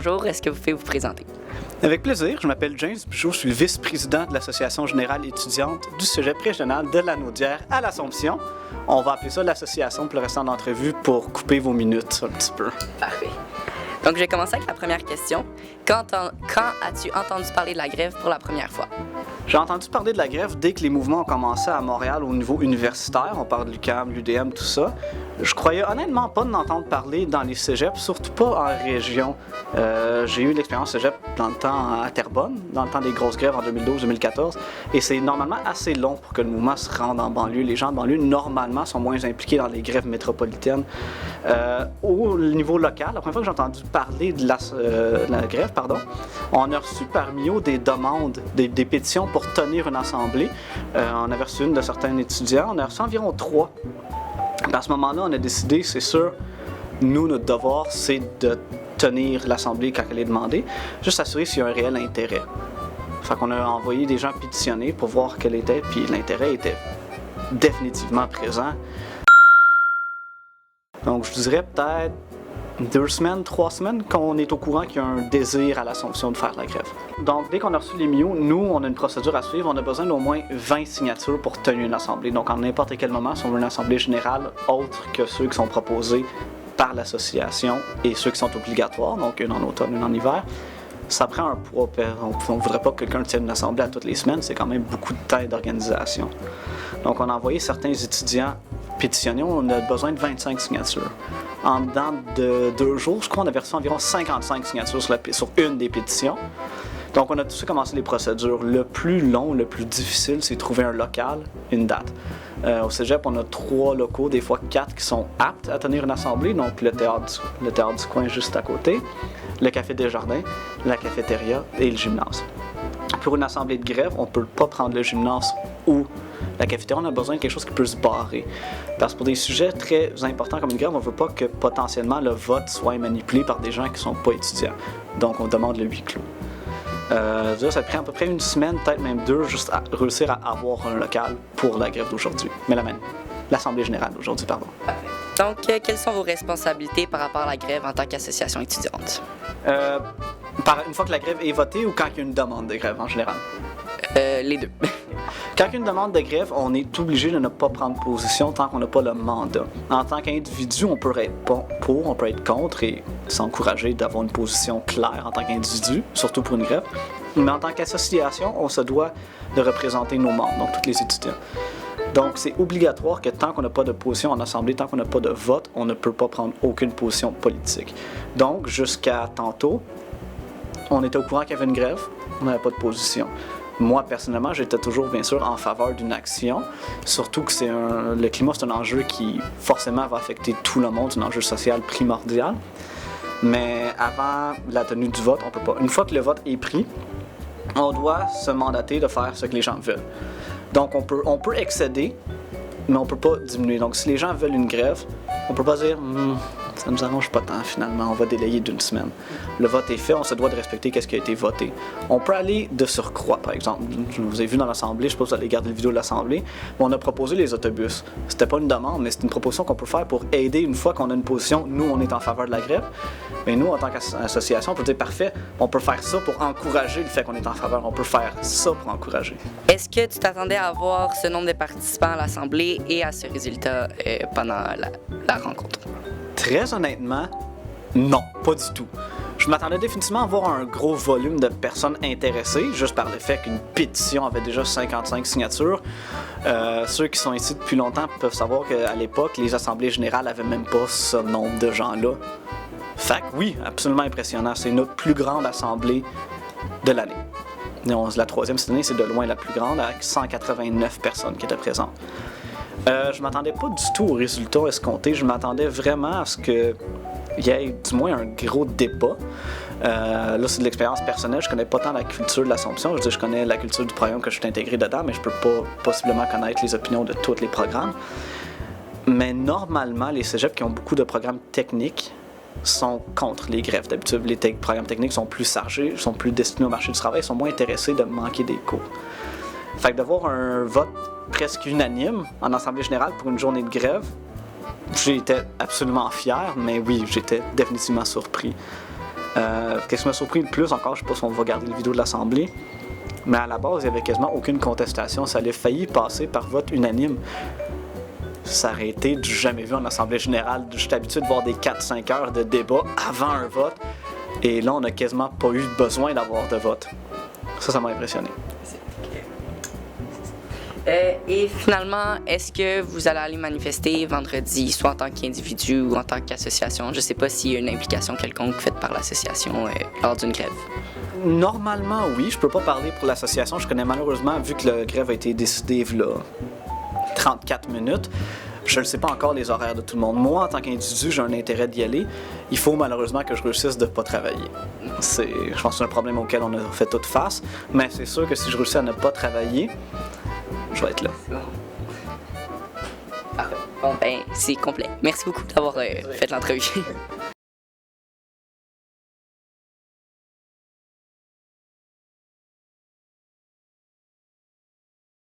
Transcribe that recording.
bonjour. Est-ce que vous pouvez vous présenter? Avec plaisir, je m'appelle James Bugeaud, je suis le vice-président de l'Association générale étudiante du Cégep régional de Lanaudière à l'Assomption. On va appeler ça l'association pour le restant de l'entrevue pour couper vos minutes un petit peu. Parfait. Donc, je vais commencer avec la première question. Quand as-tu entendu parler de la grève pour la première fois? J'ai entendu parler de la grève dès que les mouvements ont commencé à Montréal au niveau universitaire. On parle de l'UQAM, l'UDM, tout ça. Je croyais honnêtement pas d'en entendre parler dans les cégeps, surtout pas en région. J'ai eu l'expérience cégep dans le temps à Terrebonne, dans le temps des grosses grèves en 2012-2014. Et c'est normalement assez long pour que le mouvement se rende en banlieue. Les gens de banlieue, normalement, sont moins impliqués dans les grèves métropolitaines. Au niveau local, la première fois que j'ai entendu parler de la grève, on a reçu parmi eux des demandes, des pétitions pour tenir une assemblée. On avait reçu une de certains étudiants, on a reçu environ 3. À ce moment-là, on a décidé, c'est sûr, nous, notre devoir, c'est de tenir l'assemblée quand elle est demandée, juste s'assurer s'il y a un réel intérêt. Fait qu'on a envoyé des gens pétitionner pour voir quel était, puis l'intérêt était définitivement présent. Donc, je dirais peut-être 2 semaines, 3 semaines qu'on est au courant qu'il y a un désir à l'Assomption de faire la grève. Donc, dès qu'on a reçu les MIO, nous, on a une procédure à suivre. On a besoin d'au moins 20 signatures pour tenir une assemblée. Donc, en n'importe quel moment, si on veut une assemblée générale autre que ceux qui sont proposés par l'association et ceux qui sont obligatoires, donc une en automne, une en hiver, ça prend un poids. On ne voudrait pas que quelqu'un tienne une assemblée à toutes les semaines. C'est quand même beaucoup de temps et d'organisation. Donc, on a envoyé certains étudiants pétitionner. On a besoin de 25 signatures. En dedans de 2 jours, je crois qu'on avait reçu environ 55 signatures sur une des pétitions. Donc, on a tout de suite commencé les procédures. Le plus long, le plus difficile, c'est trouver un local, une date. Au Cégep, on a 3 locaux, des fois 4, qui sont aptes à tenir une assemblée. Donc, le théâtre du coin juste à côté, le Café Desjardins, la cafétéria et le gymnase. Pour une assemblée de grève, on ne peut pas prendre le gymnase ou la cafétéria, on a besoin de quelque chose qui peut se barrer. Parce que pour des sujets très importants comme une grève, on ne veut pas que potentiellement le vote soit manipulé par des gens qui ne sont pas étudiants. Donc, on demande le huis clos. Ça prend à peu près 1 semaine, peut-être même 2, juste à réussir à avoir un local pour la grève d'aujourd'hui. Mais l'Assemblée générale d'aujourd'hui, pardon. Donc, quelles sont vos responsabilités par rapport à la grève en tant qu'association étudiante? Une fois que la grève est votée ou quand il y a une demande de grève en général? Les deux. Quand il y a une demande de grève, on est obligé de ne pas prendre position tant qu'on n'a pas le mandat. En tant qu'individu, on peut être pour, on peut être contre et s'encourager d'avoir une position claire en tant qu'individu, surtout pour une grève. Mais en tant qu'association, on se doit de représenter nos membres, donc tous les étudiants. Donc, c'est obligatoire que tant qu'on n'a pas de position en assemblée, tant qu'on n'a pas de vote, on ne peut pas prendre aucune position politique. Donc, jusqu'à tantôt, on était au courant qu'il y avait une grève, on n'avait pas de position. Moi, personnellement, j'étais toujours, bien sûr, en faveur d'une action, surtout que le climat, c'est un enjeu qui, forcément, va affecter tout le monde, c'est un enjeu social primordial. Mais avant la tenue du vote, on peut pas. Une fois que le vote est pris, on doit se mandater de faire ce que les gens veulent. Donc, on peut excéder, mais on peut pas diminuer. Donc, si les gens veulent une grève, on peut pas dire ça nous arrange pas tant finalement, on va délayer d'1 semaine. Le vote est fait, on se doit de respecter ce qui a été voté. On peut aller de surcroît, par exemple. Je vous ai vu dans l'Assemblée, je sais pas si vous allez regarder la vidéo de l'Assemblée, mais on a proposé les autobus. C'était pas une demande, mais c'est une proposition qu'on peut faire pour aider une fois qu'on a une position. Nous, on est en faveur de la grève, mais nous, en tant qu'association, on peut dire parfait, on peut faire ça pour encourager le fait qu'on est en faveur. On peut faire ça pour encourager. Est-ce que tu t'attendais à avoir ce nombre de participants à l'Assemblée et à ce résultat pendant la rencontre? Très honnêtement, non, pas du tout. Je m'attendais définitivement à avoir un gros volume de personnes intéressées, juste par le fait qu'une pétition avait déjà 55 signatures. Ceux qui sont ici depuis longtemps peuvent savoir qu'à l'époque, les assemblées générales n'avaient même pas ce nombre de gens-là. Fait que oui, absolument impressionnant. C'est notre plus grande assemblée de l'année. La 3e cette année, c'est de loin la plus grande, avec 189 personnes qui étaient présentes. Je m'attendais pas du tout au résultat escompté. Je m'attendais vraiment à ce qu'il y ait du moins un gros débat. Là, c'est de l'expérience personnelle. Je connais pas tant la culture de l'Assomption. Je connais la culture du programme que je suis intégré dedans, mais je peux pas possiblement connaître les opinions de tous les programmes. Mais normalement, les cégeps qui ont beaucoup de programmes techniques sont contre les grèves. D'habitude, les programmes techniques sont plus chargés, sont plus destinés au marché du travail, sont moins intéressés de manquer des cours. Fait que d'avoir un vote presque unanime en Assemblée générale pour une journée de grève, j'étais absolument fier, mais oui, j'étais définitivement surpris. Qu'est-ce qui m'a surpris le plus encore, je sais pas si on va regarder la vidéo de l'Assemblée, mais à la base, il n'y avait quasiment aucune contestation. Ça allait failli passer par vote unanime. Ça aurait été du jamais vu en Assemblée générale. Je suis habitué de voir des 4-5 heures de débat avant un vote. Et là, on n'a quasiment pas eu besoin d'avoir de vote. Ça m'a impressionné. Et finalement, est-ce que vous allez aller manifester vendredi, soit en tant qu'individu ou en tant qu'association? Je ne sais pas s'il y a une implication quelconque faite par l'association lors d'une grève. Normalement, oui. Je peux pas parler pour l'association. Je connais malheureusement, vu que la grève a été décidée là, 34 minutes, je ne sais pas encore les horaires de tout le monde. Moi, en tant qu'individu, j'ai un intérêt d'y aller. Il faut malheureusement que je réussisse de ne pas travailler. Je pense que c'est un problème auquel on a fait toute face. Mais c'est sûr que si je réussis à ne pas travailler, je vais être là. Parfait. Bon, ben, c'est complet. Merci beaucoup d'avoir fait l'entrevue.